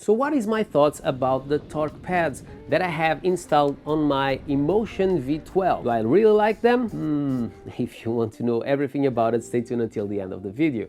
So what is my thoughts about the torque pads that I have installed on my Inmotion V12? Do I really like them? If you want to know everything about it, stay tuned until the end of the video.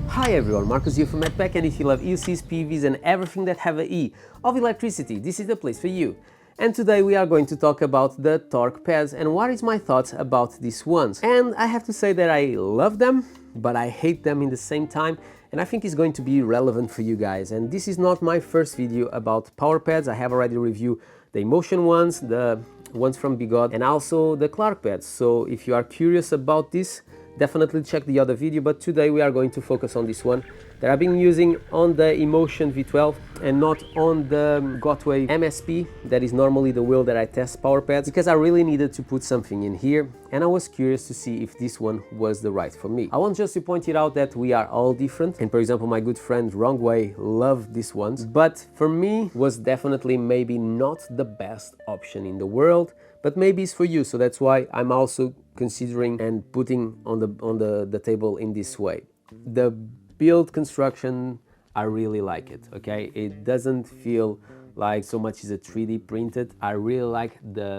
Hi everyone, Marcus here from MADpack, and if you love EUCs, PVs and everything that have a E of electricity, this is the place for you. And today we are going to talk about the torque pads and what is my thoughts about these ones. And I have to say that I love them, but I hate them in the same time, and I think it's going to be relevant for you guys. And this is not my first video about power pads. I have already reviewed the Inmotion ones, the ones from Begode, and also the Torque pads. So if you are curious about this, definitely check the other video, but today we are going to focus on this one that I've been using on the Inmotion V12 and not on the Begode MSP, that is normally the wheel that I test power pads, because I really needed to put something in here and I was curious to see if this one was the right for me. I want just to point it out that we are all different, and for example my good friend Wrong Way loved these ones, but for me was definitely maybe not the best option in the world, but maybe it's for you, so that's why I'm also considering and putting on the table in this way. The build construction, I really like it, okay? It doesn't feel like so much is a 3D printed. I really like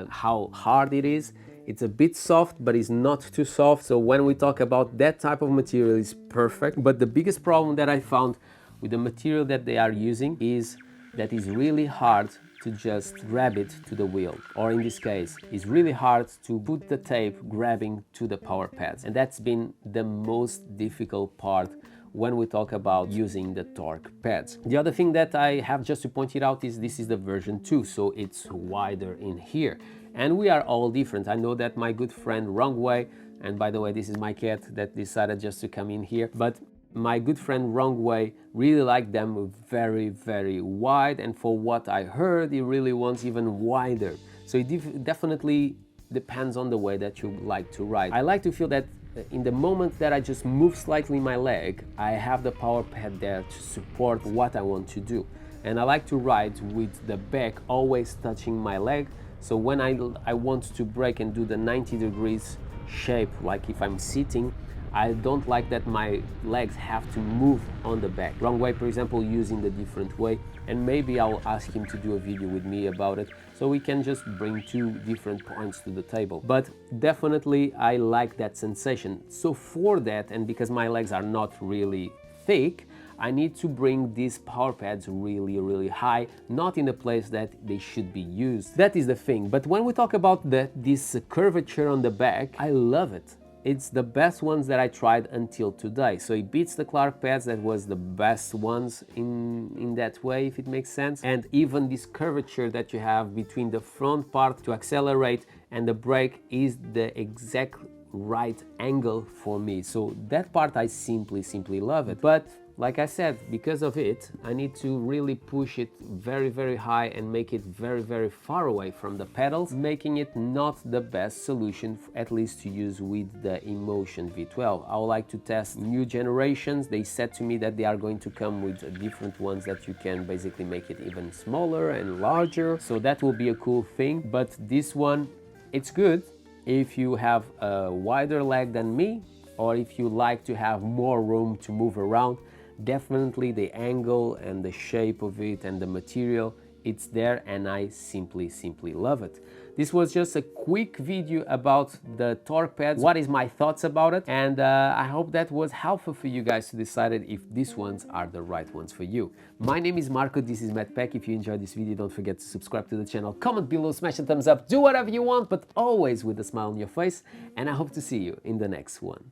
how hard it is. It's a bit soft, but it's not too soft. So when we talk about that type of material, it's perfect. But the biggest problem that I found with the material that they are using is that it's really hard to just grab it to the wheel, or in this case it's really hard to put the tape grabbing to the power pads, and that's been the most difficult part when we talk about using the torque pads. The other thing that I have just to point it out is this is the version 2, so it's wider in here, and we are all different. I know that my good friend Wrong Way, and by the way this is my cat that decided just to come in here, but my good friend Wrong Way really liked them very wide, and for what I heard he really wants even wider. So it definitely depends on the way that you like to ride. I like to feel that in the moment that I just move slightly my leg, I have the power pad there to support what I want to do, and I like to ride with the back always touching my leg. So when I want to brake and do the 90 degrees shape, like if I'm sitting, I don't like that my legs have to move on the back. Wrong Way, for example, using the different way, and maybe I'll ask him to do a video with me about it, so we can just bring two different points to the table. But definitely I like that sensation. So for that, and because my legs are not really thick, I need to bring these power pads really high, not in the place that they should be used. That is the thing. But when we talk about this curvature on the back, I love it. It's the best ones that I tried until today. So it beats the Torque pads that was the best ones in that way, if it makes sense. And even this curvature that you have between the front part to accelerate and the brake is the exact right angle for me. So that part I simply love it. But like I said, because of it, I need to really push it very high and make it very far away from the pedals, making it not the best solution, at least to use with the Inmotion V12. I would like to test new generations. They said to me that they are going to come with different ones that you can basically make it even smaller and larger. So that will be a cool thing. But this one, it's good if you have a wider leg than me, or if you like to have more room to move around. Definitely the angle and the shape of it and the material, it's there, and I simply love it. This was just a quick video about the torque pads, what is my thoughts about it, and I hope that was helpful for you guys to decide if these ones are the right ones for you. My name is Marco, this is MADpack. If you enjoyed this video, don't forget to subscribe to the channel, comment below, smash a thumbs up, do whatever you want, but always with a smile on your face, and I hope to see you in the next one.